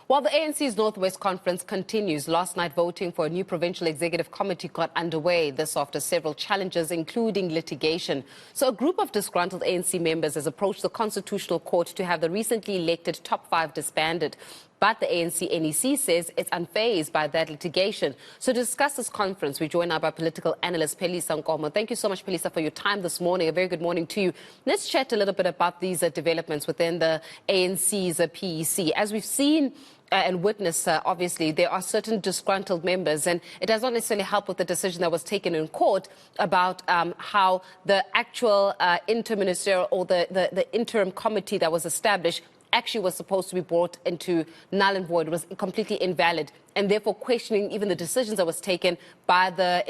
While the ANC's North West conference continues, last night voting for a new provincial executive committee got underway. This after several challenges, including litigation. So a group of disgruntled ANC members has approached the Constitutional Court to have the recently elected top five disbanded. But the ANC NEC says it's unfazed by that litigation. So to discuss this conference, we join now by political analyst Phelisa Nkomo. Thank you so much, Phelisa, for your time this morning. A very good morning to you. Let's chat a little bit about these developments within the ANC's PEC. As we've seen and witness, obviously, there are certain disgruntled members, and it does not necessarily help with the decision that was taken in court about how the actual interministerial or the interim committee that was established actually was supposed to be brought into null and void, was completely invalid, and therefore questioning even the decisions that was taken by the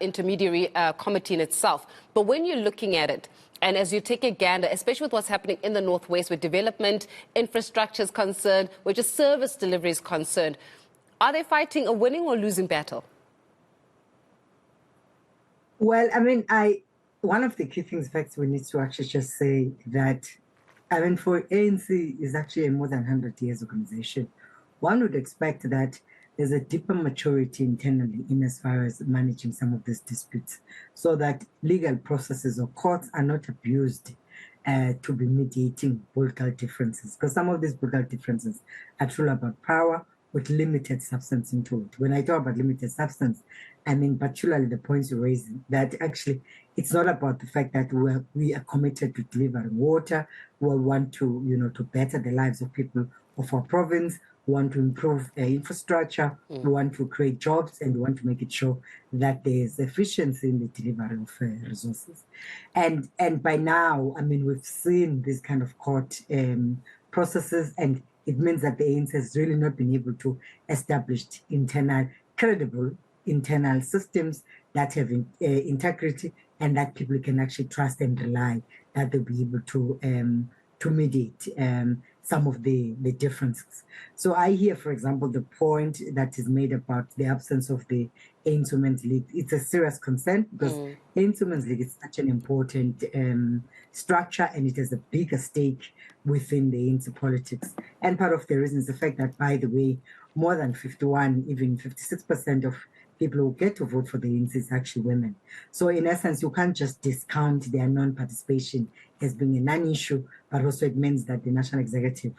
intermediary committee in itself. But when you're looking at it, and as you take a gander, especially with what's happening in the Northwest, with development, infrastructure is concerned, where just service delivery is concerned, are they fighting a winning or losing battle? Well, I mean, one of the key things, in fact, we need to actually just say that, I mean, for ANC is actually a more than 100 years organization. One would expect that there's a deeper maturity internally in as far as managing some of these disputes, so that legal processes or courts are not abused to be mediating political differences, because some of these political differences are truly about power with limited substance into it. When I talk about limited substance, I mean particularly the points you raise, that actually it's not about the fact that we are committed to delivering water, we want to, to better the lives of people of our province, we want to improve infrastructure, we want to create jobs, and we want to make it sure that there's efficiency in the delivery of resources. And by now, I mean, we've seen this kind of court processes, and it means that the ANC has really not been able to establish credible internal systems that have integrity and that people can actually trust and rely that they'll be able to mediate some of the differences. So I hear, for example, the point that is made about the absence of the ANC Women's League. It's a serious concern because ANC Women's League is such an important structure, and it has a bigger stake within the ANC politics. And part of the reason is the fact that, by the way, more than 51, even 56% of people who get to vote for the ANC is actually women. So in essence, you can't just discount their non-participation as being a non-issue, but also it means that the National Executive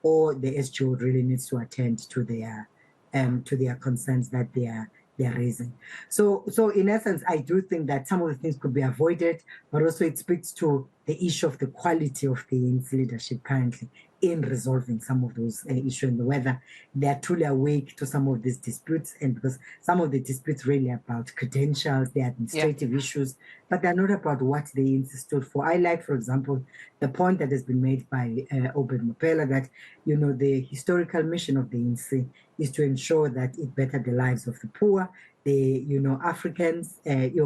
or the SGO really needs to attend to their concerns that they are raising. So in essence, I do think that some of the things could be avoided, but also it speaks to the issue of the quality of the ANC leadership currently in resolving some of those issues, and whether they are truly awake to some of these disputes, and because some of the disputes really about credentials, they're administrative issues, but they're not about what the ANC stood for. I like, for example, the point that has been made by Obed Mopela that, the historical mission of the ANC is to ensure that it better the lives of the poor, the, Africans,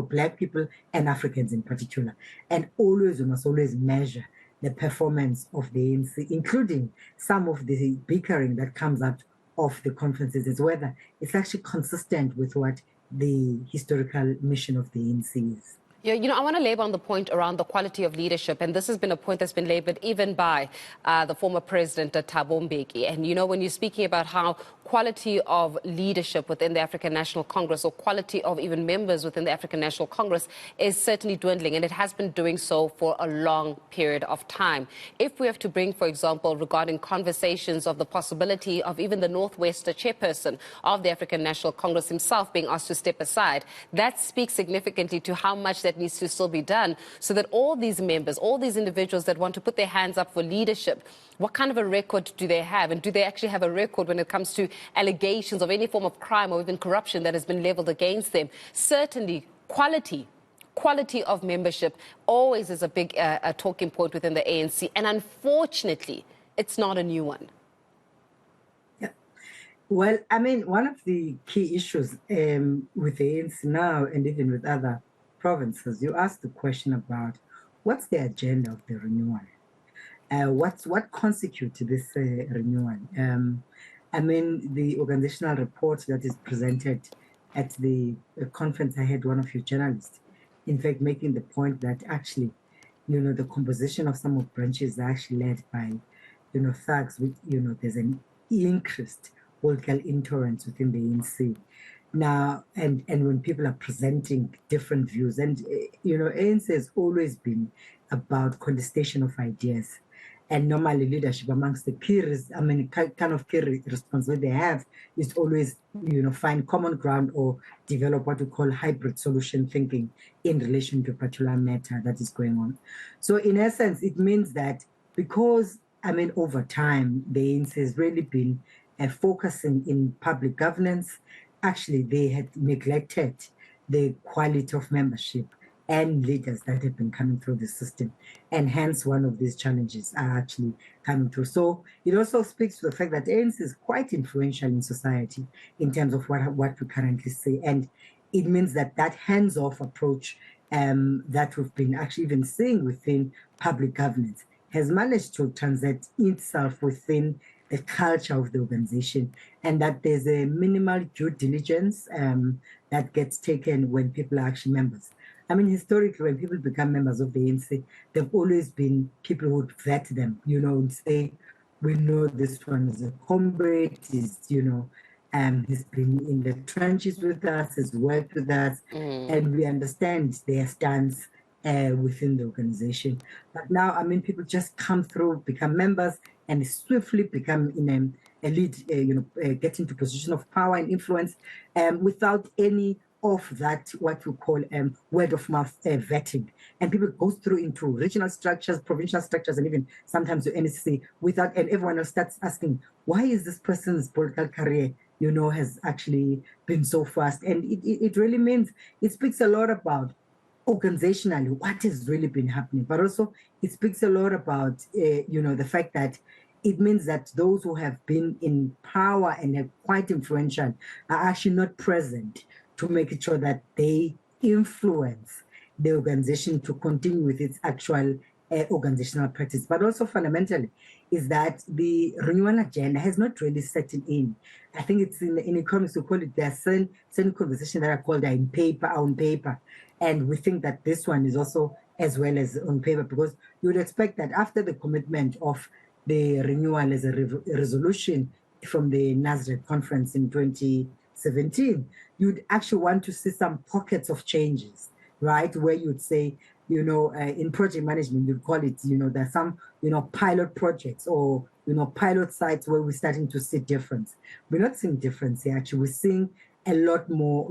Black people, and Africans in particular. And always, we must always measure the performance of the ANC, including some of the bickering that comes out of the conferences, is whether it's actually consistent with what the historical mission of the ANC is. Yeah, I want to labor on the point around the quality of leadership, and this has been a point that's been labored even by the former president, Thabo Mbeki. And, when you're speaking about how quality of leadership within the African National Congress, or quality of even members within the African National Congress, is certainly dwindling, and it has been doing so for a long period of time. If we have to bring, for example, regarding conversations of the possibility of even the Northwest chairperson of the African National Congress himself being asked to step aside, that speaks significantly to how much that needs to still be done, so that all these members, all these individuals that want to put their hands up for leadership, what kind of a record do they have? And do they actually have a record when it comes to allegations of any form of crime or even corruption that has been leveled against them? Certainly, quality of membership always is a big talking point within the ANC. And unfortunately, it's not a new one. Well, I mean, one of the key issues with the ANC now, and even with other provinces, you asked the question about what's the agenda of the renewal? What constitutes this renewal? I mean, the organizational report that is presented at the conference, I had one of your journalists, in fact, making the point that actually, the composition of some of branches are actually led by, thugs. With, there's an increased political intolerance within the ANC. Now, and when people are presenting different views, and ANC has always been about contestation of ideas, and normally leadership amongst the peers, kind of key responsibility they have is to always, find common ground or develop what we call hybrid solution thinking in relation to a particular matter that is going on. So in essence, it means that because, over time, the ANC has really been focusing in public governance. Actually, they had neglected the quality of membership and leaders that have been coming through the system. And hence, one of these challenges are actually coming through. So it also speaks to the fact that ANC is quite influential in society in terms of what we currently see. And it means that hands-off approach that we've been actually even seeing within public governance has managed to translate itself within the culture of the organization, and that there's a minimal due diligence that gets taken when people are actually members. Historically, when people become members of the ANC, they've always been people who would vet them, and say, we know this one is a comrade, he's been in the trenches with us, has worked with us, and we understand their stance within the organization. But now, people just come through, become members, and swiftly become in a lead, get into position of power and influence without any of that, what we call word of mouth vetting. And people go through into regional structures, provincial structures, and even sometimes the NCC without, and everyone else starts asking, why is this person's political career, has actually been so fast? And it really means, it speaks a lot about organizationally what has really been happening, but also it speaks a lot about the fact that it means that those who have been in power and are quite influential are actually not present to make sure that they influence the organization to continue with its actual organizational practice. But also fundamentally is that the renewal agenda has not really settled in. I think it's in economics, we call it, there are certain conversations that are called on paper. And we think that this one is also as well as on paper, because you would expect that after the commitment of the renewal as a resolution from the NASDAQ conference in 2017, you'd actually want to see some pockets of changes, right? Where you'd say, in project management, you'd call it, there's some, pilot projects or, pilot sites where we're starting to see difference. We're not seeing difference here, actually. We're seeing a lot more,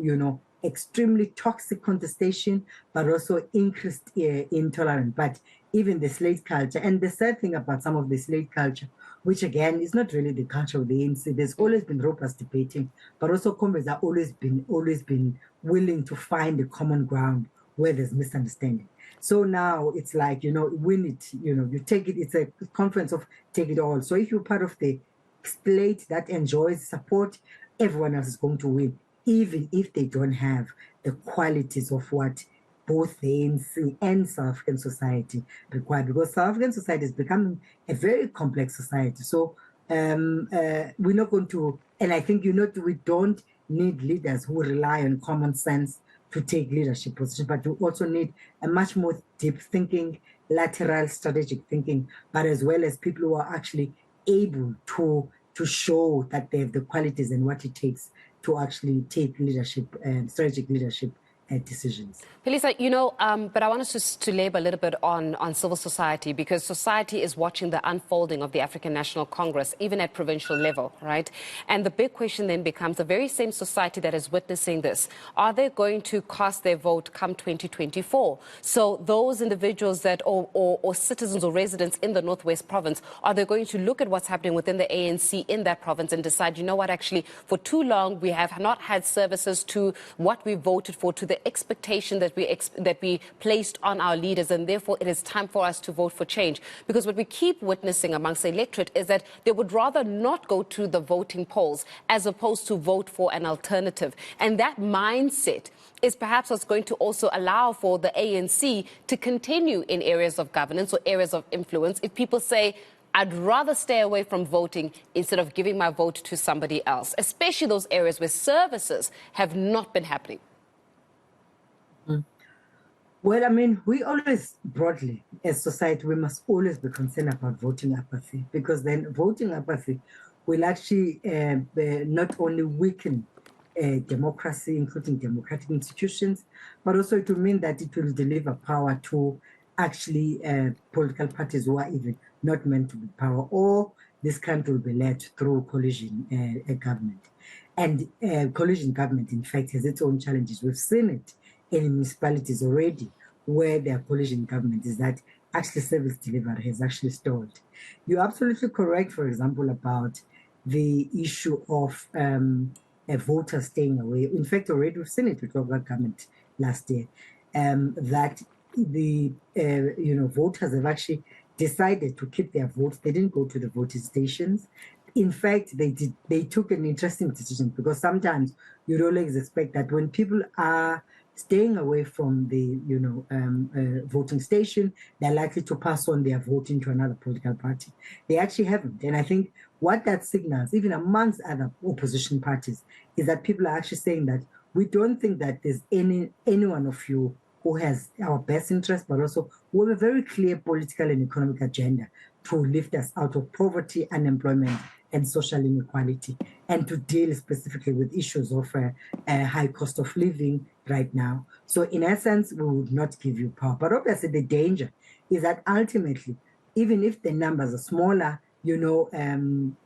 extremely toxic contestation, but also increased intolerance. But even the slate culture, and the sad thing about some of the slate culture, which again is not really the culture of the ANC. There's always been robust debating, but also comrades are always been willing to find a common ground where there's misunderstanding. So now it's like, win it, you take it, it's a conference of take it all. So if you're part of the slate that enjoys support, everyone else is going to win, even if they don't have the qualities of what both the ANC and South African society require, because South African society is becoming a very complex society. So we're not going to, and I think, we don't need leaders who rely on common sense to take leadership positions, but we also need a much more deep thinking, lateral strategic thinking, but as well as people who are actually able to show that they have the qualities and what it takes to actually take leadership and strategic leadership decisions. Phelisa, but I want us to labor a little bit on civil society, because society is watching the unfolding of the African National Congress, even at provincial level, right? And the big question then becomes, the very same society that is witnessing this, are they going to cast their vote come 2024? So those individuals that, or citizens or residents in the Northwest province, are they going to look at what's happening within the ANC in that province and decide, actually, for too long, we have not had services to what we voted for, to the expectation that we placed on our leaders, and therefore it is time for us to vote for change? Because what we keep witnessing amongst the electorate is that they would rather not go to the voting polls as opposed to vote for an alternative. And that mindset is perhaps what's going to also allow for the ANC to continue in areas of governance or areas of influence. If people say, I'd rather stay away from voting instead of giving my vote to somebody else, especially those areas where services have not been happening. Well, we always, broadly, as society, we must always be concerned about voting apathy, because then voting apathy will actually not only weaken democracy, including democratic institutions, but also it will mean that it will deliver power to actually political parties who are even not meant to be power, or this country will be led through coalition government. And coalition government, in fact, has its own challenges. We've seen it in municipalities already, where their coalition government is that actually service delivery has actually stalled. You're absolutely correct, for example, about the issue of a voter staying away. In fact, already we've seen it with local government last year, that the voters have actually decided to keep their votes. They didn't go to the voting stations. In fact, they took an interesting decision, because sometimes you'd always expect that when people are staying away from the voting station, they're likely to pass on their voting to another political party. They actually haven't. And I think what that signals, even amongst other opposition parties, is that people are actually saying that we don't think that there's any one of you who has our best interest, but also we have a very clear political and economic agenda to lift us out of poverty, unemployment, and social inequality, and to deal specifically with issues of a high cost of living right now. So in essence, we would not give you power. But obviously the danger is that ultimately, even if the numbers are smaller,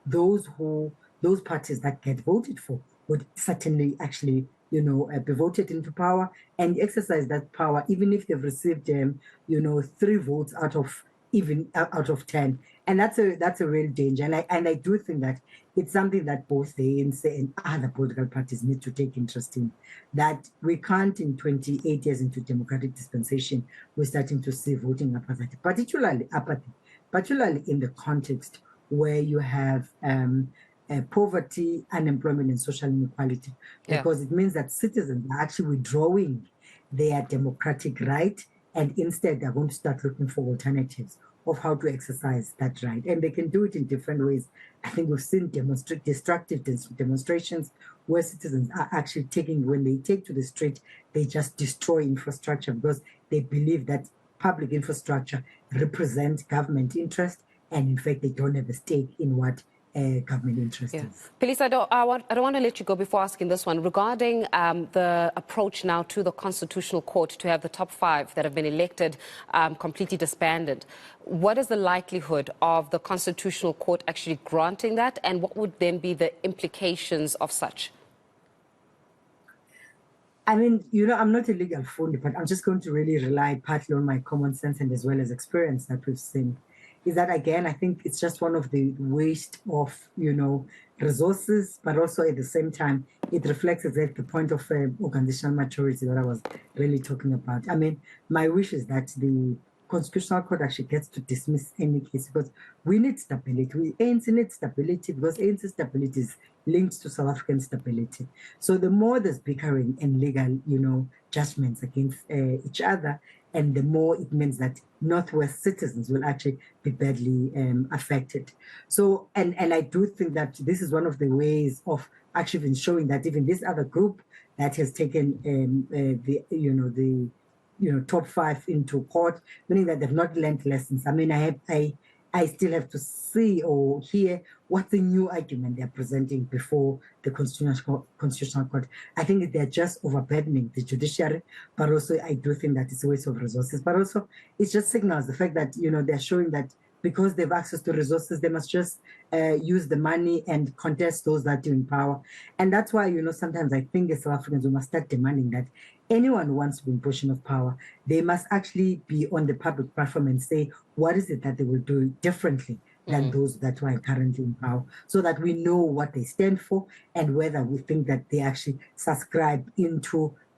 those parties that get voted for would certainly actually be voted into power and exercise that power, even if they've received 3 votes out of 10. And that's a real danger. And I do think that it's something that both the ANC and other political parties need to take interest in, that we can't, in 28 years into democratic dispensation, we're starting to see voting apathy, particularly in the context where you have poverty, unemployment, and social inequality, because it means that citizens are actually withdrawing their democratic right, and instead they're going to start looking for alternatives of how to exercise that right. And they can do it in different ways. I think we've seen destructive demonstrations where citizens are actually when they take to the street, they just destroy infrastructure, because they believe that public infrastructure represents government interest, and in fact they don't have a stake in what government interest is. Phelisa, I don't want to let you go before asking this one. Regarding the approach now to the Constitutional Court to have the top 5 that have been elected completely disbanded, what is the likelihood of the Constitutional Court actually granting that, and what would then be the implications of such? I mean, I'm not a legal fool, but I'm just going to really rely partly on my common sense and as well as experience that we've seen. Is that, again, I think it's just one of the waste of, resources, but also at the same time, it reflects exactly the point of organizational maturity that I was really talking about. I mean, my wish is that the Constitutional Court actually gets to dismiss any case, because we need stability. ANC needs stability, because ANC stability is linked to South African stability. So the more there's bickering and legal, judgments against each other, and the more it means that Northwest citizens will actually be badly affected. So, and I do think that this is one of the ways of actually showing that even this other group that has taken the top 5 into court, meaning that they've not learned lessons. I mean, I still have to see or hear what the new argument they're presenting before the Constitutional Court. I think they're just overburdening the judiciary, but also I do think that it's a waste of resources. But also, it just signals the fact that, they're showing that because they have access to resources, they must just use the money and contest those that are in power. And that's why, sometimes I think as South Africans, we must start demanding that anyone who wants to be in position of power, they must actually be on the public platform and say, what is it that they will do differently than those that are currently in power, so that we know what they stand for and whether we think that they actually subscribe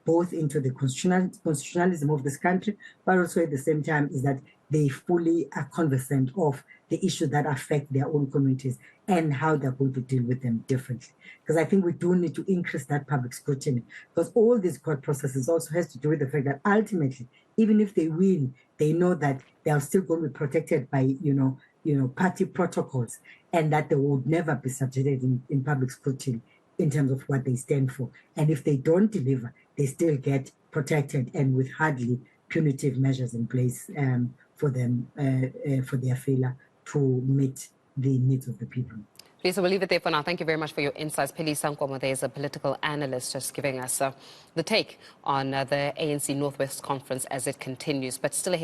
both into the constitutionalism of this country, but also at the same time is that they fully are conversant of the issues that affect their own communities and how they're going to deal with them differently. Because I think we do need to increase that public scrutiny, because all these court processes also has to do with the fact that ultimately, even if they win, they know that they are still going to be protected by, party protocols, and that they would never be subjected in public scrutiny in terms of what they stand for. And if they don't deliver, they still get protected and with hardly punitive measures in place for them, for their failure to meet the needs of the people. Phelisa, we'll leave it there for now. Thank you very much for your insights. Phelisa Nkomo, there is a political analyst, just giving us the take on the ANC North West conference as it continues. But still ahead.